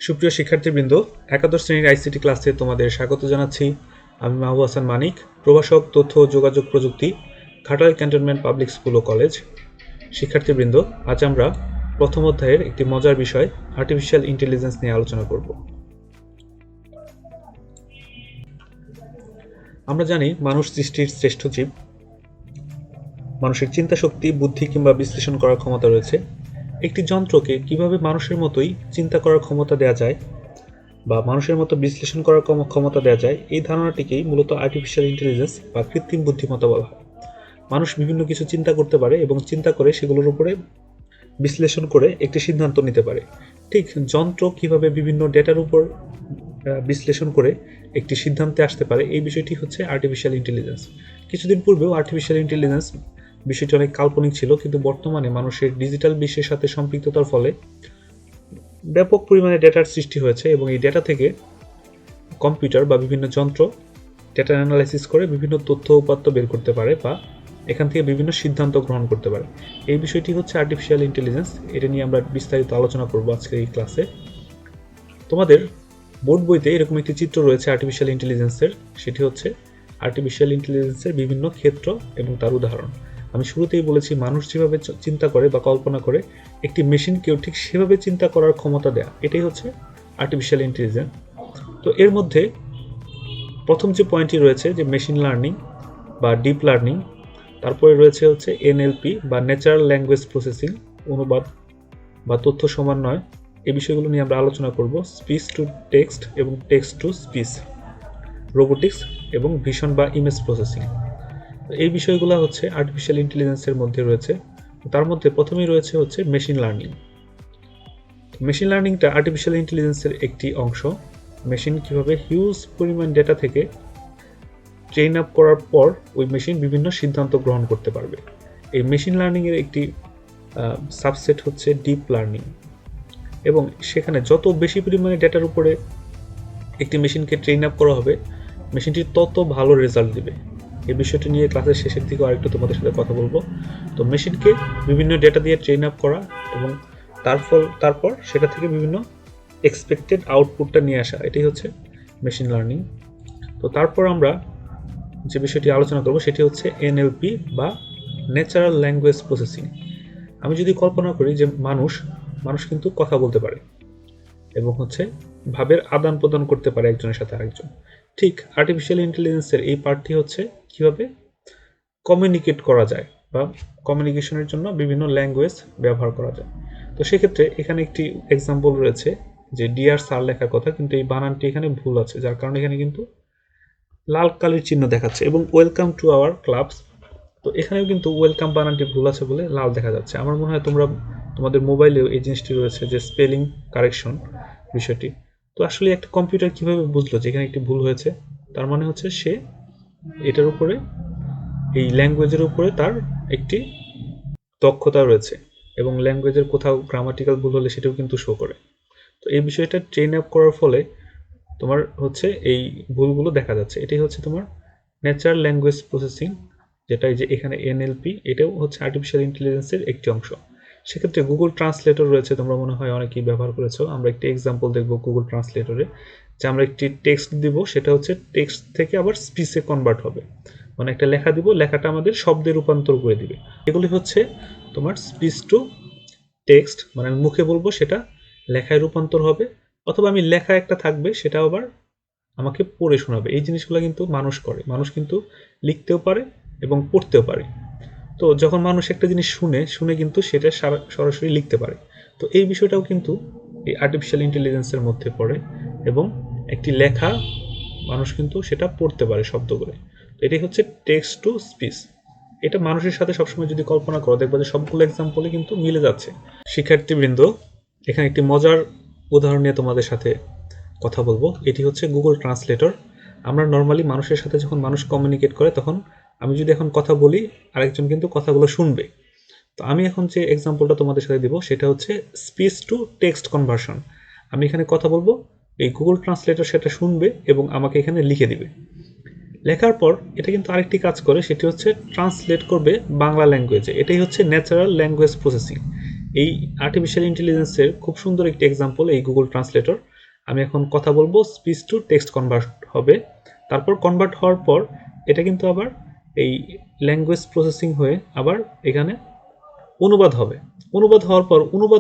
সুপ্রিয় শিক্ষার্থীবৃন্দ, একাদশ শ্রেণীর আইসিটি ক্লাসে তোমাদের স্বাগত জানাচ্ছি। আমি মাহবুব হাসান মানিক, প্রভাষক তথ্য ও যোগাযোগ প্রযুক্তি, ঘাটাইল ক্যান্টনমেন্ট পাবলিক স্কুল ও কলেজ। শিক্ষার্থীবৃন্দ, আজ আমরা প্রথম অধ্যায়ের একটি মজার বিষয় আর্টিফিশিয়াল ইন্টেলিজেন্স নিয়ে আলোচনা করব। আমরা জানি মানুষ সৃষ্টির শ্রেষ্ঠ জীব। মানুষের চিন্তা শক্তি, বুদ্ধি কিংবা বিশ্লেষণ করার ক্ষমতা রয়েছে। একটি যন্ত্রকে কিভাবে মানুষের মতোই চিন্তা করার ক্ষমতা দেওয়া যায় বা মানুষের মতো বিশ্লেষণ করার ক্ষমতা দেওয়া যায়, এই ধারণাটিকেই মূলত আর্টিফিশিয়াল ইন্টেলিজেন্স বা কৃত্রিম বুদ্ধিমত্তা বলা হয়। মানুষ বিভিন্ন কিছু চিন্তা করতে পারে এবং চিন্তা করে সেগুলোর উপরে বিশ্লেষণ করে একটি সিদ্ধান্ত নিতে পারে। ঠিক যন্ত্র কিভাবে বিভিন্ন ডেটার উপর বিশ্লেষণ করে একটি সিদ্ধান্তে আসতে পারে, এই বিষয়টি হচ্ছে আর্টিফিশিয়াল ইন্টেলিজেন্স। কিছুদিন পূর্বেও আর্টিফিশিয়াল ইন্টেলিজেন্স বিষয়টি অনেক কাল্পনিক ছিল, কিন্তু বর্তমানে মানুষের ডিজিটাল বিশ্বের সাথে সম্পৃক্ততার ফলে ব্যাপক পরিমাণে ডেটার সৃষ্টি হয়েছে এবং এই ডেটা থেকে কম্পিউটার বা বিভিন্ন যন্ত্র ডেটা অ্যানালাইসিস করে বিভিন্ন তথ্য উপাত্ত বের করতে পারে বা এখান থেকে বিভিন্ন সিদ্ধান্ত গ্রহণ করতে পারে। এই বিষয়টি হচ্ছে আর্টিফিশিয়াল ইন্টেলিজেন্স। এটা নিয়ে আমরা বিস্তারিত আলোচনা করব আজকের এই ক্লাসে। তোমাদের বোর্ড বইতে এরকম একটি চিত্র রয়েছে আর্টিফিশিয়াল ইন্টেলিজেন্সের, সেটি হচ্ছে আর্টিফিশিয়াল ইন্টেলিজেন্সের বিভিন্ন ক্ষেত্র এবং তার উদাহরণ। আমি শুরুতেই বলেছি, মানুষ যেভাবে চিন্তা করে বা কল্পনা করে একটি মেশিনকেও ঠিক সেভাবে চিন্তা করার ক্ষমতা দেয়া, এটাই হচ্ছে আর্টিফিশিয়াল ইন্টেলিজেন্স। তো এর মধ্যে প্রথম যে পয়েন্টটি রয়েছে যে মেশিন লার্নিং বা ডিপ লার্নিং, তারপরে রয়েছে হচ্ছে এনএলপি বা ন্যাচারাল ল্যাঙ্গুয়েজ প্রসেসিং, অনুবাদ বা তথ্য সমন্বয়। এই বিষয়গুলো নিয়ে আমরা আলোচনা করব। স্পিচ টু টেক্সট এবং টেক্সট টু স্পিচ, রোবোটিক্স এবং ভিশন বা ইমেজ প্রসেসিং। এই বিষয়গুলো হচ্ছে আর্টিফিশিয়াল ইন্টেলিজেন্সের মধ্যে রয়েছে। তার মধ্যে প্রথমেই রয়েছে হচ্ছে মেশিন লার্নিং। মেশিন লার্নিংটা আর্টিফিশিয়াল ইন্টেলিজেন্সের একটি অংশ। মেশিন কিভাবে হিউজ পরিমাণ ডেটা থেকে ট্রেন আপ করার পর ওই মেশিন বিভিন্ন সিদ্ধান্ত গ্রহণ করতে পারবে। এই মেশিন লার্নিংয়ের একটি সাবসেট হচ্ছে ডিপ লার্নিং, এবং সেখানে যত বেশি পরিমাণে ডেটার উপরে একটি মেশিনকে ট্রেন আপ করা হবে, মেশিনটি তত ভালো রেজাল্ট দিবে। এই বিষয়টি নিয়ে ক্লাসের শেষের দিকে আরেকটু তোমাদের সাথে কথা বলবো। তো মেশিনকে বিভিন্ন ডেটা দিয়ে ট্রেন আপ করা এবং তারপর সেটা থেকে বিভিন্ন এক্সপেক্টেড আউটপুটটা নিয়ে আসা, এটাই হচ্ছে মেশিন লার্নিং। তো তারপর আমরা যে বিষয়টি আলোচনা করব সেটি হচ্ছে এনএলপি বা ন্যাচারাল ল্যাঙ্গুয়েজ প্রসেসিং। আমি যদি কল্পনা করি যে মানুষ কিন্তু কথা বলতে পারে এবং হচ্ছে ভাবের আদান প্রদান করতে পারে একজনের সাথে আরেকজন, ঠিক আর্টিফিশিয়াল ইন্টেলিজেন্সের এই পার্টটি হচ্ছে কিভাবে কমিউনিকেট করা যায় বা কমিউনিকেশনের জন্য বিভিন্ন ল্যাঙ্গুয়েজ ব্যবহার করা যায়। তো সেক্ষেত্রে এখানে একটি এক্সাম্পল রয়েছে যে ডিয়ার স্যার লেখার কথা, কিন্তু এই বানানটি এখানে ভুল আছে, যার কারণে এখানে কিন্তু লাল কালির চিহ্ন দেখাচ্ছে, এবং ওয়েলকাম টু আওয়ার ক্লাবস, তো এখানেও কিন্তু ওয়েলকাম বানানটি ভুল আছে বলে লাল দেখা যাচ্ছে। আমার মনে হয় তোমাদের মোবাইলেও এই জিনিসটি রয়েছে যে স্পেলিং কারেকশন বিষয়টি। তো আসলে একটা কম্পিউটার কিভাবে বুঝলো যে এখানে একটি ভুল হয়েছে? তার মানে হচ্ছে সে এটার উপরে, এই ল্যাঙ্গুয়েজের উপরে তার একটি দক্ষতা রয়েছে, এবং ল্যাঙ্গুয়েজের কোথাও গ্রামাটিক্যাল ভুল হলে সেটাও কিন্তু শো করে। তো এই বিষয়টা ট্রেন আপ করার ফলে তোমার হচ্ছে এই ভুলগুলো দেখা যাচ্ছে। এটাই হচ্ছে তোমার ন্যাচারাল ল্যাঙ্গুয়েজ প্রসেসিং, যেটা এই যে এখানে এনএলপি, এটাও হচ্ছে আর্টিফিশিয়াল ইন্টেলিজেন্সের একটি অংশ। সেক্ষেত্রে গুগল ট্রান্সলেটর রয়েছে, তোমরা মনে হয় অনেকেই ব্যবহার করেছো। আমরা একটি এক্সাম্পল দেখব গুগল ট্রান্সলেটরে, যে আমরা একটি টেক্সট দিব, সেটা হচ্ছে টেক্সট থেকে আবার স্পিচে কনভার্ট হবে, মানে একটা লেখা দিব, লেখাটা আমাদের শব্দে রূপান্তর করে দিবে। এগুলি হচ্ছে তোমার স্পিচ টু টেক্সট, মানে আমি মুখে বলবো সেটা লেখায় রূপান্তর হবে, অথবা আমি লেখা একটা থাকবে সেটা আবার আমাকে পড়ে শোনাবে। এই জিনিসগুলো কিন্তু মানুষ করে। মানুষ কিন্তু লিখতেও পারে এবং পড়তেও পারে। তো যখন মানুষ একটা জিনিস শুনে কিন্তু সেটা সরাসরি লিখতে পারে। তো এই বিষয়টাও কিন্তু এই আর্টিফিশিয়াল ইন্টেলিজেন্সের মধ্যে পড়ে, এবং একটি লেখা মানুষ কিন্তু সেটা পড়তে পারে শব্দ করে। তো এটাই হচ্ছে টেক্সট টু স্পিচ। এটা মানুষের সাথে সবসময় যদি কল্পনা করো, দেখবা যে সবগুলো এক্সাম্পলে কিন্তু মিলে যাচ্ছে। শিক্ষার্থীবৃন্দ, এখানে একটি মজার উদাহরণ নিয়ে তোমাদের সাথে কথা বলবো। এটি হচ্ছে গুগল ট্রান্সলেটর। আমরা নর্মালি মানুষের সাথে যখন মানুষ কমিউনিকেট করে, তখন আমি যদি এখন কথা বলি, আরেকজন কিন্তু কথাগুলো শুনবে। তো আমি এখন যে এক্সাম্পলটা তোমাদের সাথে দিব সেটা হচ্ছে স্পিচ টু টেক্সট কনভার্সন। আমি এখানে কথা বলবো, এই গুগল ট্রান্সলেটর সেটা শুনবে এবং আমাকে এখানে লিখে দিবে। লেখার পর এটা কিন্তু আরেকটি কাজ করে, সেটি হচ্ছে ট্রান্সলেট করবে বাংলা ল্যাঙ্গুয়েজে। এটাই হচ্ছে ন্যাচারাল ল্যাঙ্গুয়েজ প্রসেসিং। এই আর্টিফিশিয়াল ইন্টেলিজেন্সের খুব সুন্দর একটি এক্সাম্পল এই গুগল ট্রান্সলেটর। আমি এখন কথা বলবো, স্পিচ টু টেক্সট কনভার্ট হবে, তারপর কনভার্ট হওয়ার পর এটা কিন্তু আবার এই ল্যাঙ্গুয়েজ প্রসেসিং হয়ে আবার এখানে অনুবাদ হবে। অনুবাদ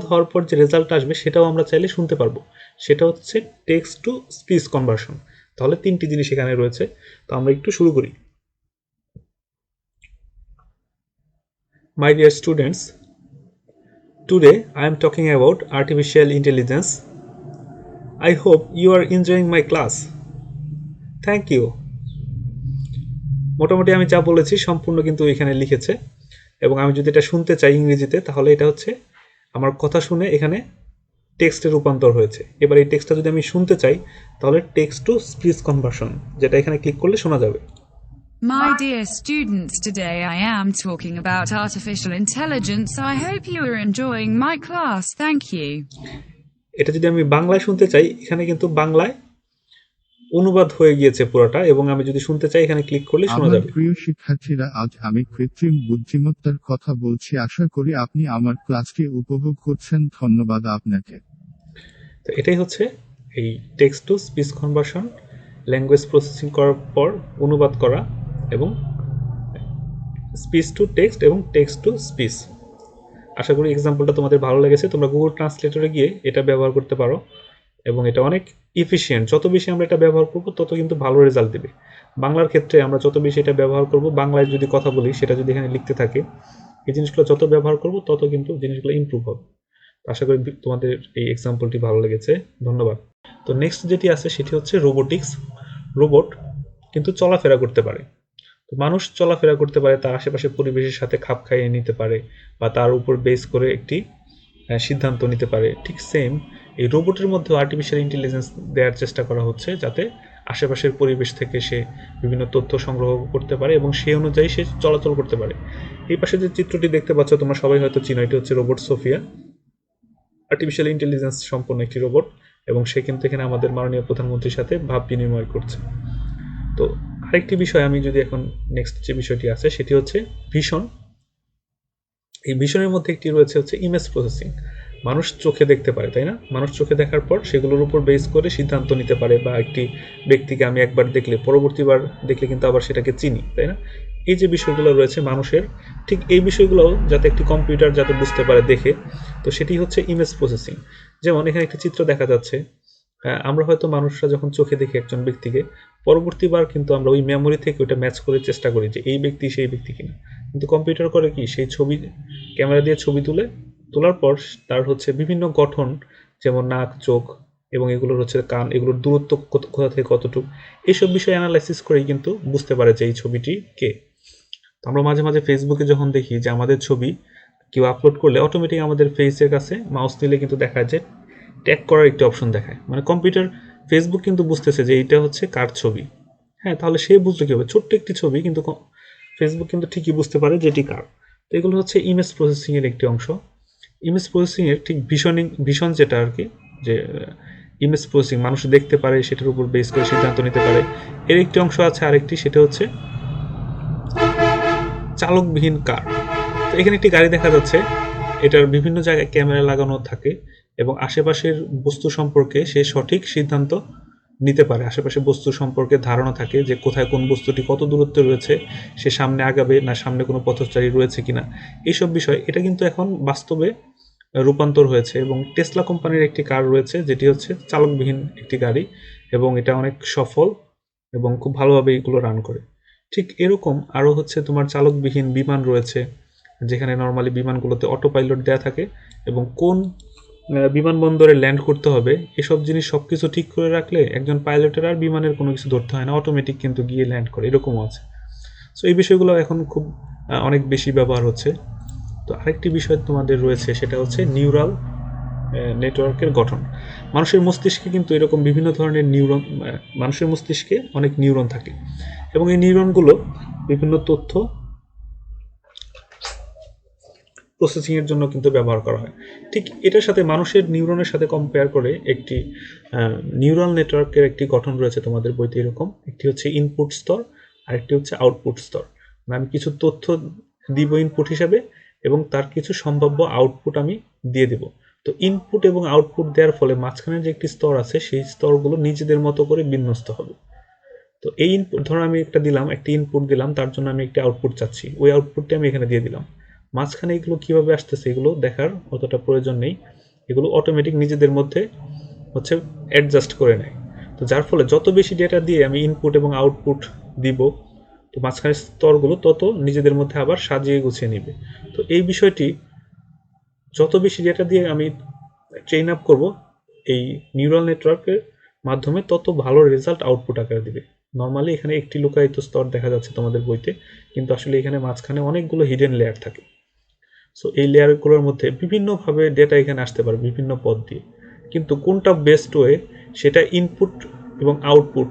হওয়ার পর যে রেজাল্ট আসবে সেটাও আমরা চাইলে শুনতে পারবো। সেটা হচ্ছে টেক্সট টু স্পিচ কনভার্সন। তাহলে তিনটি জিনিস এখানে রয়েছে। তো আমরা একটু শুরু করি। My dear students, today I am talking about artificial intelligence. I hope you are enjoying my class. Thank you. মোটামুটি আমি যা বলেছি সম্পূর্ণ কিন্তু এখানে লিখেছে, এবং আমি যদি এটা শুনতে চাই ইংরেজিতে তাহলে এটা হচ্ছে আমার কথা শুনে এখানে টেক্সটে রূপান্তর হয়েছে। এবার এই টেক্সটটা যদি আমি শুনতে চাই তাহলে টেক্সট টু স্পিচ কনভার্সন, যেটা এখানে ক্লিক করলে শোনা যাবে। My dear students, today I am talking about artificial intelligence. I hope you are enjoying my class. Thank you. এটা যদি আমি বাংলায় শুনতে চাই এখানে কিন্তু বাংলায় অনুবাদ হয়ে গিয়েছে পুরোটা, এবং আমি যদি শুনতে চাই এখানে ক্লিক করলে শোনা আমার যাবে। প্রিয় শিক্ষার্থীরা, আজ আমি কৃত্রিম বুদ্ধিমত্তার কথা বলছি। আশা করি আপনি আমার ক্লাসটি উপভোগ করছেন। ধন্যবাদ আপনাকে। তো এটাই হচ্ছে এই text to speech conversion, language processing করার পর অনুবাদ করা, এবং স্পিচ টু টেক্সট এবং টেক্সট টু স্পিচ। আশা করি এক্সাম্পলটা তোমাদের ভালো লেগেছে। তোমরা গুগল ট্রান্সলেটরে গিয়ে এটা ব্যবহার করতে পারো, এবং এটা অনেক এফিশিয়েন্ট। যত বেশি আমরা এটা ব্যবহার করব তত কিন্তু ভালো রেজাল্ট দেবে। বাংলার ক্ষেত্রে আমরা যত বেশি এটা ব্যবহার করব, বাংলায় যদি কথা বলি সেটা যদি এখানে লিখতে থাকে, এই জিনিসগুলো যত ব্যবহার করব তত কিন্তু জিনিসগুলো ইমপ্রুভ হবে। আশা করি তোমাদের এই এক্সাম্পলটি ভালো লেগেছে। ধন্যবাদ। তো নেক্সট যেটি আছে সেটি হচ্ছে রোবোটিক্স। রোবট কিন্তু চলাফেরা করতে পারে। তো মানুষ চলাফেরা করতে পারে, তার আশেপাশে পরিবেশের সাথে খাপ খাইয়ে নিতে পারে, বা তার উপর বেস করে একটি সিদ্ধান্ত নিতে পারে। ঠিক সেম এই রোবটের মধ্যেও আর্টিফিশিয়াল ইন্টেলিজেন্স দেওয়ার চেষ্টা করা হচ্ছে, যাতে আশেপাশের পরিবেশ থেকে সে বিভিন্ন তথ্য সংগ্রহ করতে পারে এবং সেই অনুযায়ী সে চলাচল করতে পারে। এই পাশে যে চিত্রটি দেখতে পাচ্ছ তোমরা সবাই হয়তো চিনো, এটি হচ্ছে রোবট সোফিয়া। আর্টিফিশিয়াল ইন্টেলিজেন্স সম্পন্ন একটি রোবট, এবং সে কিন্তু এখানে আমাদের মাননীয় প্রধানমন্ত্রীর সাথে ভাব বিনিময় করছে। তো আরেকটি বিষয়, আমি যদি এখন নেক্সট যে বিষয়টি আছে সেটি হচ্ছে ভিশন। এই ভিশনের মধ্যে একটি রয়েছে হচ্ছে ইমেজ প্রসেসিং। মানুষ চোখে দেখতে পারে, তাই না? মানুষ চোখে দেখার পর সেগুলোর উপর বেস করে সিদ্ধান্ত নিতে পারে, বা একটি ব্যক্তিকে আমি একবার দেখলে পরবর্তীবার দেখলে কিন্তু আবার সেটাকে চিনি, তাই না? এই যে বিষয়গুলো রয়েছে মানুষের, ঠিক এই বিষয়গুলোও যাতে একটি কম্পিউটার যাতে বুঝতে পারে দেখে, তো সেটি হচ্ছে ইমেজ প্রসেসিং। যেমন এখানে একটি চিত্র দেখা যাচ্ছে, আমরা হয়তো মানুষরা যখন চোখে দেখি একজন ব্যক্তিকে, পরবর্তীবার কিন্তু আমরা ওই মেমোরি থেকে ওটা ম্যাচ করে চেষ্টা করি যে এই ব্যক্তি সেই ব্যক্তি কিনা। কিন্তু কম্পিউটার করে কি, সেই ছবি ক্যামেরা দিয়ে ছবি তোলার পর তার হচ্ছে বিভিন্ন গঠন, যেমন নাক, চোখ এবং এগুলোর হচ্ছে কান, এগুলোর দূরত্ব কোথা থেকে কতটুকু, এইসব বিষয় অ্যানালাইসিস করেই কিন্তু বুঝতে পারে যে এই ছবিটি কে। তো আমরা মাঝে মাঝে ফেসবুকে যখন দেখি যে আমাদের ছবি কেউ আপলোড করলে অটোমেটিক আমাদের ফেসের কাছে মাউস নিলে কিন্তু দেখায় যে ট্যাগ করার একটি অপশন দেখায়, মানে কম্পিউটার ফেসবুক কিন্তু বুঝতেছে যে এইটা হচ্ছে কার ছবি। হ্যাঁ, তাহলে সে বুঝলো কি হবে, ছোট্ট একটি ছবি কিন্তু ফেসবুক কিন্তু ঠিকই বুঝতে পারে যে এটি কার। তো এগুলো হচ্ছে ইমেজ প্রসেসিং এর একটি অংশ। ইমেজ প্রসেসিং এর ঠিক ভীষণ যেটা আর কি, যে ইমেজ প্রসেসিং মানুষ দেখতে পারে, সেটার উপর বেস করে সিদ্ধান্ত নিতে পারে, এর একটি অংশ আছে আরেকটি, সেটা হচ্ছে চালকবিহীন কার। তো এখানে একটি গাড়ি দেখা যাচ্ছে, এটার বিভিন্ন জায়গায় ক্যামেরা লাগানো থাকে এবং আশেপাশের বস্তু সম্পর্কে সে সঠিক সিদ্ধান্ত নিতে পারে। আশেপাশে বস্তু সম্পর্কে ধারণা থাকে যে কোথায় কোন বস্তুটি কত দূরত্বে রয়েছে, সে সামনে আগাবে না সামনে কোনো পথচারী রয়েছে কিনা, এইসব বিষয় এটা কিন্তু এখন বাস্তবে রূপান্তর হয়েছে। এবং টেসলা কোম্পানির একটি কার রয়েছে যেটি হচ্ছে চালকবিহীন একটি গাড়ি, এবং এটা অনেক সফল এবং খুব ভালোভাবে এগুলো রান করে। ঠিক এরকম আরও হচ্ছে তোমার চালকবিহীন বিমান রয়েছে, যেখানে নর্মালি বিমানগুলোতে অটো পাইলট দেওয়া থাকে, এবং কোন বিমানবন্দরে ল্যান্ড করতে হবে এসব জিনিস সব কিছু ঠিক করে রাখলে একজন পাইলটের আর বিমানের কোনো কিছু ধরতে হয় না, অটোমেটিক কিন্তু গিয়ে ল্যান্ড করে, এরকমও আছে। সো এই বিষয়গুলো এখন খুব অনেক বেশি ব্যবহার হচ্ছে। তো আরেকটি বিষয় তোমাদের রয়েছে, সেটা হচ্ছে নিউরাল নেটওয়ার্কের গঠন। মানুষের মস্তিষ্কে কিন্তু এরকম বিভিন্ন ধরনের নিউরন, মানুষের মস্তিষ্কে অনেক নিউরন থাকে, এবং এই নিউরনগুলো বিভিন্ন তথ্য প্রসেসিং এর জন্য কিন্তু ব্যবহার করা হয়। ঠিক এটার সাথে মানুষের নিউরনের সাথে কম্পেয়ার করে একটি নিউরাল নেটওয়ার্কের একটি গঠন রয়েছে তোমাদের বইতে এরকম। একটি হচ্ছে ইনপুট স্তর, আরেকটি হচ্ছে আউটপুট স্তর। আমি কিছু তথ্য দিব ইনপুট হিসাবে, এবং তার কিছু সম্ভাব্য আউটপুট আমি দিয়ে দেব। তো ইনপুট এবং আউটপুট দেওয়ার ফলে মাঝখানে যে একটি স্তর আছে সেই স্তরগুলো নিজেদের মতো করে বিন্যস্ত হবে। তো এই ইনপুট ধরো আমি একটা দিলাম, একটি ইনপুট দিলাম, তার জন্য আমি একটি আউটপুট চাচ্ছি, ওই আউটপুটটা আমি এখানে দিয়ে দিলাম। মাঝখানে এগুলো কিভাবে আসতেছে এগুলো দেখার অতটা প্রয়োজন নেই, এগুলো অটোমেটিক নিজেদের মধ্যে হচ্ছে অ্যাডজাস্ট করে নেয়। তো যার ফলে যত বেশি ডেটা দিয়ে আমি ইনপুট এবং আউটপুট দিব, তো মাঝখানের স্তরগুলো তত নিজেদের মধ্যে আবার সাজিয়ে গুছিয়ে নিবে। তো এই বিষয়টি যত বেশি ডেটা দিয়ে আমি ট্রেন আপ করব এই নিউরাল নেটওয়ার্কের মাধ্যমে, তত ভালো রেজাল্ট আউটপুট আকারে দিবে। নর্মালি এখানে একটি লুকায়িত স্তর দেখা যাচ্ছে তোমাদের বইতে, কিন্তু আসলে এখানে মাঝখানে অনেকগুলো হিডেন লেয়ার থাকে। সো এই লেয়ারগুলোর মধ্যে বিভিন্নভাবে ডেটা এখানে আসতে পারে বিভিন্ন পথ দিয়ে, কিন্তু কোনটা বেস্ট ওয়ে সেটা ইনপুট এবং আউটপুট,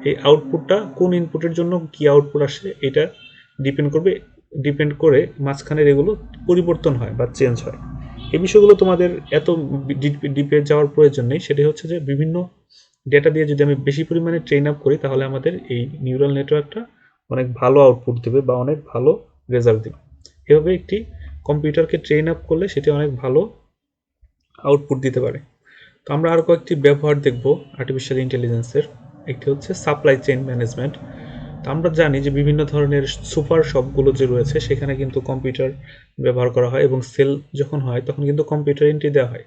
এই আউটপুটটা কোন ইনপুটের জন্য কি আউটপুট আসে এটা ডিপেন্ড করে মাঝখানের এগুলো পরিবর্তন হয় বা চেঞ্জ হয়। এই বিষয়গুলো তোমাদের এত ডিপে যাওয়ার প্রয়োজন নেই। সেটা হচ্ছে যে বিভিন্ন ডেটা দিয়ে যদি আমি বেশি পরিমাণে ট্রেন আপ করি তাহলে আমাদের এই নিউরাল নেটওয়ার্কটা অনেক ভালো আউটপুট দেবে বা অনেক ভালো রেজাল্ট দেবে। এভাবে একটি কম্পিউটারকে ট্রেন আপ করলে সেটি অনেক ভালো আউটপুট দিতে পারে। তো আমরা আরও কয়েকটি ব্যবহার দেখব আর্টিফিশিয়াল ইন্টেলিজেন্সের। একটি হচ্ছে সাপ্লাই চেইন ম্যানেজমেন্ট। তো আমরা জানি যে বিভিন্ন ধরনের সুপার শপগুলো যে রয়েছে সেখানে কিন্তু কম্পিউটার ব্যবহার করা হয়, এবং সেল যখন হয় তখন কিন্তু কম্পিউটার এন্ট্রি দেওয়া হয়।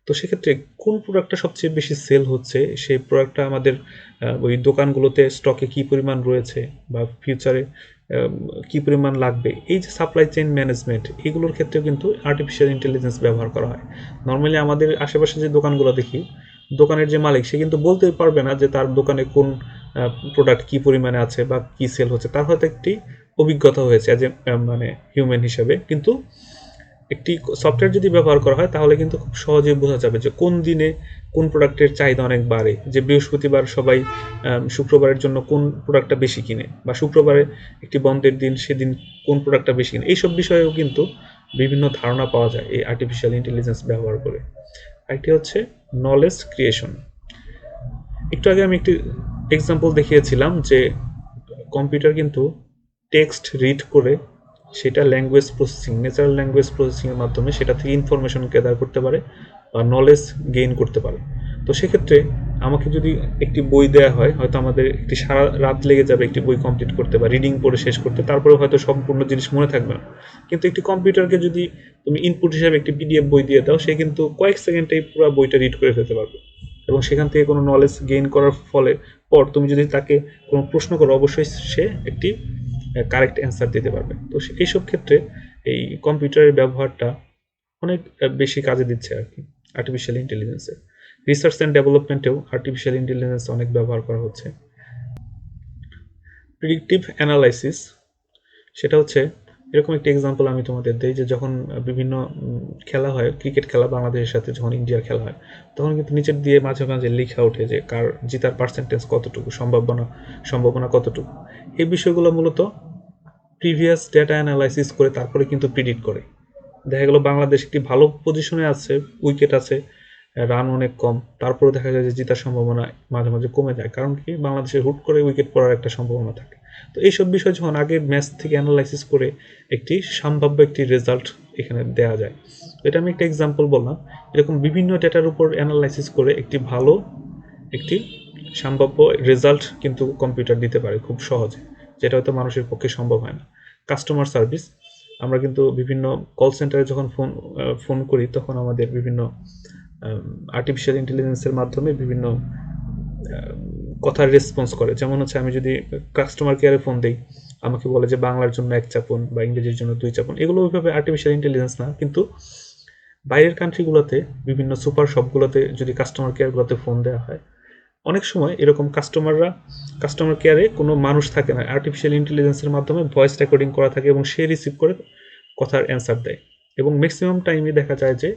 তো সেক্ষেত্রে কোন প্রোডাক্টটা সবচেয়ে বেশি সেল হচ্ছে সেই প্রোডাক্টটা আমাদের ওই দোকানগুলোতে স্টকে কী পরিমাণ রয়েছে বা ফিউচারে কী পরিমাণ লাগবে, এই যে সাপ্লাই চেইন ম্যানেজমেন্ট, এগুলোর ক্ষেত্রেও কিন্তু আর্টিফিশিয়াল ইন্টেলিজেন্স ব্যবহার করা হয়। নর্মালি আমাদের আশেপাশে যে দোকানগুলো দেখি, দোকানের যে মালিক সে কিন্তু বলতে পারবে না যে তার দোকানে কোন প্রোডাক্ট কী পরিমাণে আছে বা কী সেল হচ্ছে। তার হয়তো একটি অভিজ্ঞতা হয়েছে অ্যাজ এ মানে হিউম্যান হিসেবে, কিন্তু একটি সফটওয়্যার যদি ব্যবহার করা হয় তাহলে কিন্তু খুব সহজেই বোঝা যাবে যে কোন দিনে কোন প্রোডাক্টের চাহিদা অনেক বাড়ে, যে বৃহস্পতিবার সবাই শুক্রবারের জন্য কোন প্রোডাক্টটা বেশি কিনে, বা শুক্রবারে একটি বন্ধের দিন সেদিন কোন প্রোডাক্টটা বেশি কিনে। এইসব বিষয়েও কিন্তু বিভিন্ন ধারণা পাওয়া যায় এই আর্টিফিশিয়াল ইন্টেলিজেন্স ব্যবহার করে। আরেকটি হচ্ছে নলেজ ক্রিয়েশন। একটু আগে আমি একটি এক্সাম্পল দেখিয়েছিলাম যে কম্পিউটার কিন্তু টেক্সট রিড করে সেটা ল্যাঙ্গুয়েজ প্রসেসিং, ন্যাচারাল ল্যাঙ্গুয়েজ প্রসেসিংয়ের মাধ্যমে সেটা থেকে ইনফরমেশন গ্যাদার করতে পারে বা নলেজ গেইন করতে পারে। তো সেক্ষেত্রে আমাকে যদি একটি বই দেওয়া হয়, হয়তো আমাদের একটি সারা রাত লেগে যাবে একটি বই কমপ্লিট করতে বা রিডিং পড়ে শেষ করতে, তারপরে হয়তো সম্পূর্ণ জিনিস মনে থাকবে না। কিন্তু একটি কম্পিউটারকে যদি তুমি ইনপুট হিসাবে একটি পিডিএফ বই দিয়ে দাও, সে কিন্তু কয়েক সেকেন্ডেই পুরো বইটা রিড করে ফেলতে পারবে, এবং সেখান থেকে কোনো নলেজ গেইন করার ফলে পর তুমি যদি তাকে কোনো প্রশ্ন করো অবশ্যই সে একটি কারেক্ট অ্যান্সার দিতে পারবে। তো এইসব ক্ষেত্রে এই কম্পিউটারের ব্যবহারটা অনেক বেশি কাজে দিচ্ছে আর কি আর্টিফিশিয়াল ইন্টেলিজেন্সের। রিসার্চ অ্যান্ড ডেভেলপমেন্টেও আর্টিফিশিয়াল ইন্টেলিজেন্স অনেক ব্যবহার করা হচ্ছে। প্রিডিকটিভ অ্যানালাইসিস, সেটা হচ্ছে এরকম একটি এক্সাম্পল আমি তোমাদের দিই যে যখন বিভিন্ন খেলা হয়, ক্রিকেট খেলা বাংলাদেশের সাথে যখন ইন্ডিয়ার খেলা হয়, তখন কিন্তু নিচের দিয়ে মাঝে মাঝে লেখা ওঠে যে কার জিতার পার্সেন্টেজ কতটুকু, সম্ভাবনা কতটুকু। এই বিষয়গুলো মূলত প্রিভিয়াস ডেটা অ্যানালাইসিস করে তারপরে কিন্তু প্রিডিক্ট করে। দেখা গেল বাংলাদেশ একটি ভালো পজিশনে আছে, উইকেট আছে, রান অনেক কম, তারপরে দেখা যায় যে জেতার সম্ভাবনা মাঝে মাঝে কমে যায়। কারণ কি, বাংলাদেশের হুট করে উইকেট পড়ার একটা সম্ভাবনা থাকে। তো এইসব বিষয় যখন আগে ম্যাচ থেকে অ্যানালাইসিস করে একটি সম্ভাব্য একটি রেজাল্ট এখানে দেওয়া যায়। এটা আমি একটা এক্সাম্পল বললাম। এরকম বিভিন্ন ডেটার উপর অ্যানালাইসিস করে একটি ভালো একটি সম্ভাব্য রেজাল্ট কিন্তু কম্পিউটার দিতে পারে খুব সহজে, যেটা হয়তো মানুষের পক্ষে সম্ভব হয় না। কাস্টমার সার্ভিস, আমরা কিন্তু বিভিন্ন কল সেন্টারে যখন ফোন করি তখন আমাদের বিভিন্ন আর্টিফিশিয়াল ইন্টেলিজেন্সের মাধ্যমে বিভিন্ন কথার রেসপন্স করে। যেমন হচ্ছে আমি যদি কাস্টমার কেয়ারে ফোন দিই, আমাকে বলে যে বাংলার জন্য 1 চাপুন বা ইংরেজির জন্য 2 চাপুন। এগুলো ওইভাবে আর্টিফিশিয়াল ইন্টেলিজেন্স না, কিন্তু বাইরের কান্ট্রিগুলোতে বিভিন্ন সুপার শপগুলোতে যদি কাস্টমার কেয়ারগুলোতে ফোন দেওয়া হয়, অনেক সময় এরকম কাস্টমার কেয়ারে কোনো মানুষ থাকে না, আর্টিফিশিয়াল ইন্টেলিজেন্সের মাধ্যমে ভয়েস রেকর্ডিং করা থাকে এবং সে রিসিভ করে কথার অ্যান্সার দেয়। এবং ম্যাক্সিমাম টাইমে দেখা যায় যে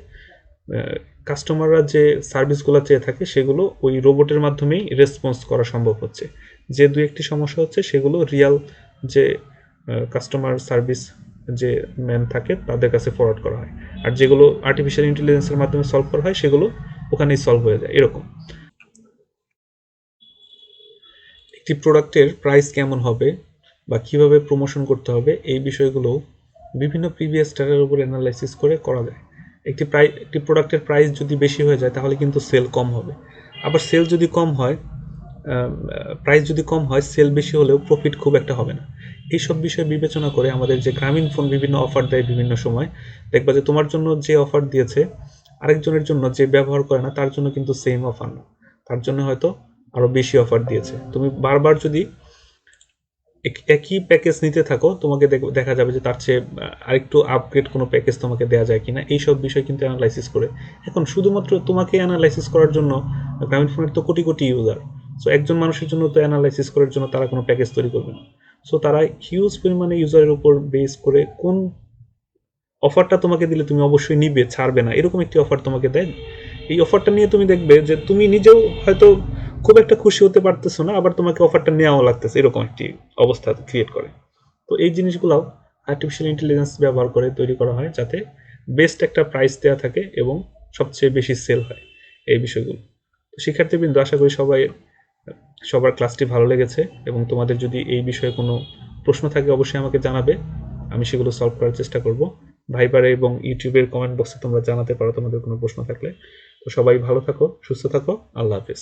কাস্টমাররা যে সার্ভিসগুলো চেয়ে থাকে সেগুলো ওই রোবটের মাধ্যমেই রেসপন্স করা সম্ভব হচ্ছে। যে দু একটি সমস্যা হচ্ছে সেগুলো রিয়াল যে কাস্টমার সার্ভিস যে ম্যান থাকে তাদের কাছে ফরওয়ার্ড করা হয়, আর যেগুলো আর্টিফিশিয়াল ইন্টেলিজেন্সের মাধ্যমে সলভ করা হয় সেগুলো ওখানেই সলভ হয়ে যায়। এরকম একটি প্রোডাক্টের প্রাইস কেমন হবে বা কিভাবে প্রমোশন করতে হবে, এই বিষয়গুলো বিভিন্ন প্রিভিয়াস ডেটার উপর অ্যানালাইসিস করে করা যায়। একটি প্রোডাক্টের প্রাইস যদি বেশি হয়ে যায় তাহলে কিন্তু সেল কম হবে। আবার সেল যদি কম হয়, প্রাইস যদি কম হয়, সেল বেশি হলেও প্রফিট খুব একটা হবে না। এইসব বিষয় বিবেচনা করে আমাদের যে গ্রামীণ ফোন বিভিন্ন অফার দেয় বিভিন্ন সময়, দেখবা যে তোমার জন্য যে অফার দিয়েছে আরেকজনের জন্য যে ব্যবহার করে না তার জন্য কিন্তু সেম অফার না, তার জন্য হয়তো আরো বেশি অফার দিয়েছে। তুমি বারবার যদি একই প্যাকেজ নিতে থাকো, তোমাকে দেখা যাবে যে তার চেয়ে আরেকটু আপগ্রেড কোনো প্যাকেজ তোমাকে দেওয়া যায় কিনা, এইসব বিষয় কিন্তু অ্যানালাইসিস করে। এখন শুধুমাত্র তোমাকে অ্যানালাইসিস করার জন্য গ্রামীণ ফোনের তো কোটি কোটি ইউজার, সো একজন মানুষের জন্য তো অ্যানালাইসিস করার জন্য তারা কোনো প্যাকেজ তৈরি করবে না। সো তারা হিউজ পরিমাণে ইউজারের উপর বেস করে কোন অফারটা তোমাকে দিলে তুমি অবশ্যই নিবে, ছাড়বে না, এরকম একটি অফার তোমাকে দেয়। এই অফারটা নিয়ে তুমি দেখবে যে তুমি নিজেও হয়তো খুব একটা খুশি হতে পারতেছো না, আবার তোমাকে অফারটা নেওয়াও লাগতেছে, এরকম একটি অবস্থা ক্রিয়েট করে। তো এই জিনিসগুলোও আর্টিফিশিয়াল ইন্টেলিজেন্স ব্যবহার করে তৈরি করা হয়, যাতে বেস্ট একটা প্রাইস দেওয়া থাকে এবং সবচেয়ে বেশি সেল হয় এই বিষয়গুলো। তো শিক্ষার্থীবৃন্দ, আশা করি সবার ক্লাসটি ভালো লেগেছে, এবং তোমাদের যদি এই বিষয়ে কোনো প্রশ্ন থাকে অবশ্যই আমাকে জানাবে, আমি সেগুলো সলভ করার চেষ্টা করব। ভাইবারে এবং ইউটিউবের কমেন্ট বক্সে তোমরা জানাতে পারো তোমাদের কোনো প্রশ্ন থাকলে। তো সবাই ভালো থাকো, সুস্থ থাকো, আল্লাহ হাফেজ।